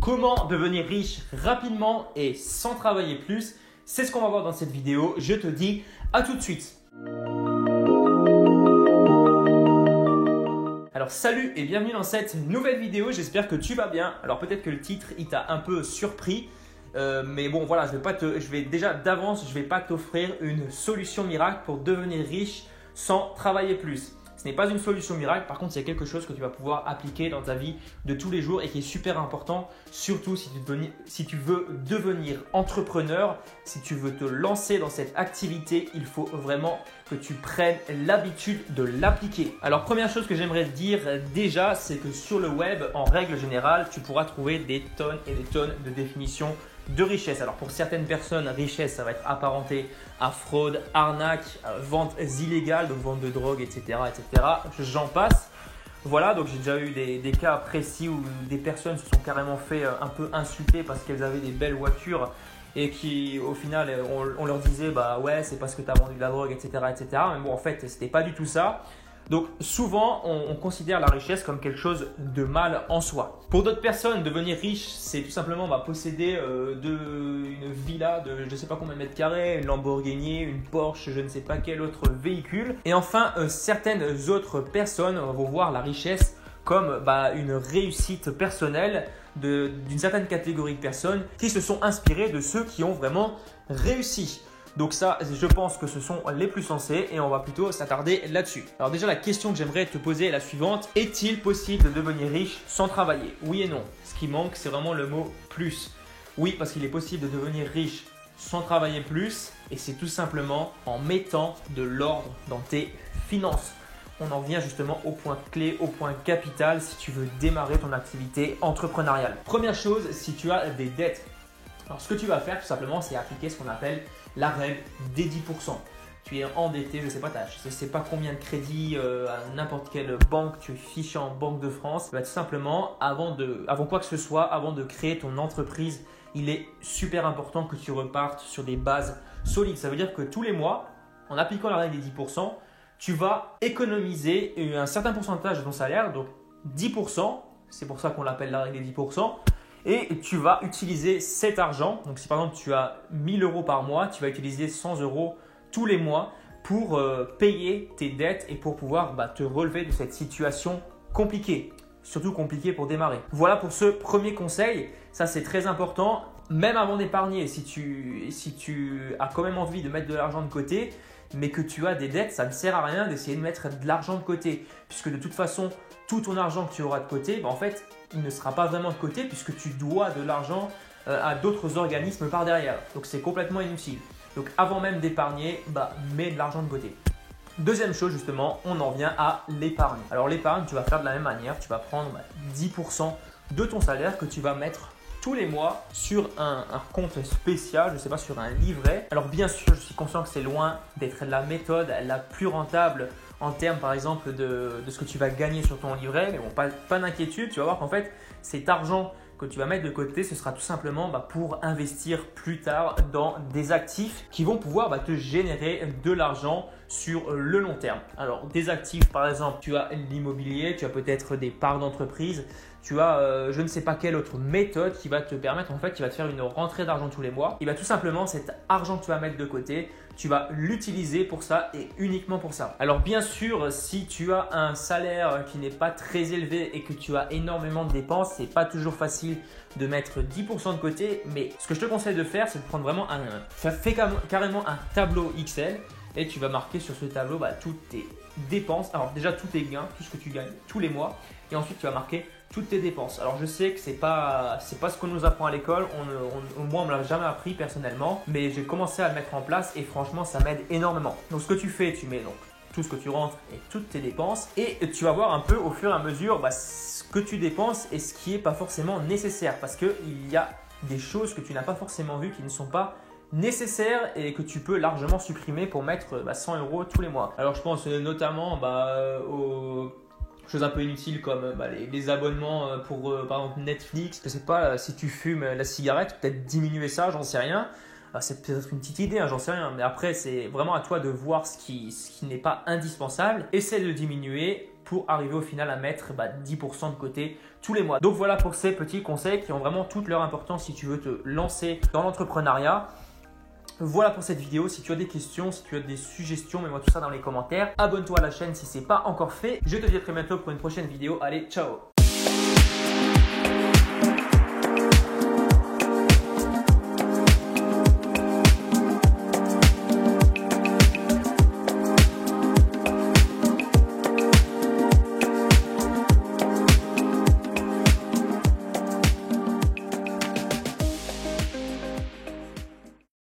Comment devenir riche rapidement et sans travailler plus? C'est ce qu'on va voir dans cette vidéo. Je te dis à tout de suite. Alors salut et bienvenue dans cette nouvelle vidéo. J'espère que tu vas bien. Alors peut-être que le titre il t'a un peu surpris. Mais bon voilà, je vais pas t'offrir une solution miracle pour devenir riche sans travailler plus. Ce n'est pas une solution miracle, par contre, il y a quelque chose que tu vas pouvoir appliquer dans ta vie de tous les jours et qui est super important, surtout si tu veux devenir entrepreneur, si tu veux te lancer dans cette activité, il faut vraiment que tu prennes l'habitude de l'appliquer. Alors, première chose que j'aimerais te dire déjà, c'est que sur le web, en règle générale, tu pourras trouver des tonnes et des tonnes de définitions de richesse. Alors pour certaines personnes, richesse, ça va être apparenté à fraude, arnaque, vente illégale, donc vente de drogue, etc. J'en passe. Voilà, donc j'ai déjà eu des cas précis où des personnes se sont carrément fait un peu insulter parce qu'elles avaient des belles voitures et qui au final on leur disait bah ouais c'est parce que tu as vendu de la drogue, etc. Mais bon en fait c'était pas du tout ça. Donc souvent, on considère la richesse comme quelque chose de mal en soi. Pour d'autres personnes, devenir riche, c'est tout simplement posséder une villa de je ne sais pas combien de mètres carrés, une Lamborghini, une Porsche, je ne sais pas quel autre véhicule. Et enfin, certaines autres personnes vont voir la richesse comme une réussite personnelle d'une certaine catégorie de personnes qui se sont inspirées de ceux qui ont vraiment réussi. Donc ça, je pense que ce sont les plus sensés et on va plutôt s'attarder là-dessus. Alors déjà, la question que j'aimerais te poser est la suivante. Est-il possible de devenir riche sans travailler? Oui et non. Ce qui manque, c'est vraiment le mot « plus ». Oui, parce qu'il est possible de devenir riche sans travailler plus et c'est tout simplement en mettant de l'ordre dans tes finances. On en vient justement au point clé, au point capital si tu veux démarrer ton activité entrepreneuriale. Première chose, si tu as des dettes. Alors ce que tu vas faire tout simplement, c'est appliquer ce qu'on appelle la règle des 10%. Tu es endetté, je ne sais pas combien de crédits à n'importe quelle banque, tu es fiché en Banque de France. Tout simplement, avant quoi que ce soit, avant de créer ton entreprise, il est super important que tu repartes sur des bases solides. Ça veut dire que tous les mois, en appliquant la règle des 10%, tu vas économiser un certain pourcentage de ton salaire, donc 10%, c'est pour ça qu'on l'appelle la règle des 10%. Et tu vas utiliser cet argent. Donc si par exemple tu as 1000 euros par mois, tu vas utiliser 100 euros tous les mois pour payer tes dettes et pour pouvoir te relever de cette situation compliquée. Surtout compliquée pour démarrer. Voilà pour ce premier conseil. Ça c'est très important. Même avant d'épargner, si tu as quand même envie de mettre de l'argent de côté, mais que tu as des dettes, ça ne sert à rien d'essayer de mettre de l'argent de côté. Puisque de toute façon, tout ton argent que tu auras de côté, en fait, il ne sera pas vraiment de côté puisque tu dois de l'argent à d'autres organismes par derrière. Donc, c'est complètement inutile. Donc, avant même d'épargner, mets de l'argent de côté. Deuxième chose, justement, on en vient à l'épargne. Alors, l'épargne, tu vas faire de la même manière. Tu vas prendre 10% de ton salaire que tu vas mettre tous les mois sur un compte spécial, je ne sais pas, sur un livret. Alors bien sûr, je suis conscient que c'est loin d'être la méthode la plus rentable en termes par exemple de ce que tu vas gagner sur ton livret. Mais bon, pas d'inquiétude, tu vas voir qu'en fait cet argent que tu vas mettre de côté, ce sera tout simplement pour investir plus tard dans des actifs qui vont pouvoir te générer de l'argent sur le long terme. Alors des actifs par exemple, tu as l'immobilier, tu as peut-être des parts d'entreprise, tu as je ne sais pas quelle autre méthode qui va te permettre qui va te faire une rentrée d'argent tous les mois. Et tout simplement cet argent que tu vas mettre de côté, tu vas l'utiliser pour ça et uniquement pour ça. Alors bien sûr, si tu as un salaire qui n'est pas très élevé et que tu as énormément de dépenses, c'est pas toujours facile de mettre 10% de côté. Mais ce que je te conseille de faire, c'est de prendre vraiment fais carrément un tableau Excel et tu vas marquer sur ce tableau toutes tes dépenses. Alors déjà tous tes gains, tout ce que tu gagnes tous les mois, et ensuite tu vas marquer toutes tes dépenses. Alors je sais que c'est pas ce qu'on nous apprend à l'école, moi on me l'a jamais appris personnellement, mais j'ai commencé à le mettre en place et franchement ça m'aide énormément. Donc ce que tu fais, tu mets donc tout ce que tu rentres et toutes tes dépenses et tu vas voir un peu au fur et à mesure ce que tu dépenses et ce qui n'est pas forcément nécessaire parce qu'il y a des choses que tu n'as pas forcément vues qui ne sont pas nécessaires et que tu peux largement supprimer pour mettre 100 euros tous les mois. Alors je pense notamment aux choses un peu inutiles comme les abonnements pour par exemple Netflix. Je ne sais pas si tu fumes la cigarette, peut-être diminuer ça, j'en sais rien. C'est peut-être une petite idée, j'en sais rien. Mais après, c'est vraiment à toi de voir ce qui n'est pas indispensable. Essaie de diminuer pour arriver au final à mettre 10% de côté tous les mois. Donc voilà pour ces petits conseils qui ont vraiment toute leur importance si tu veux te lancer dans l'entrepreneuriat. Voilà pour cette vidéo. Si tu as des questions, si tu as des suggestions, mets-moi tout ça dans les commentaires. Abonne-toi à la chaîne si ce n'est pas encore fait. Je te dis à très bientôt pour une prochaine vidéo. Allez, ciao!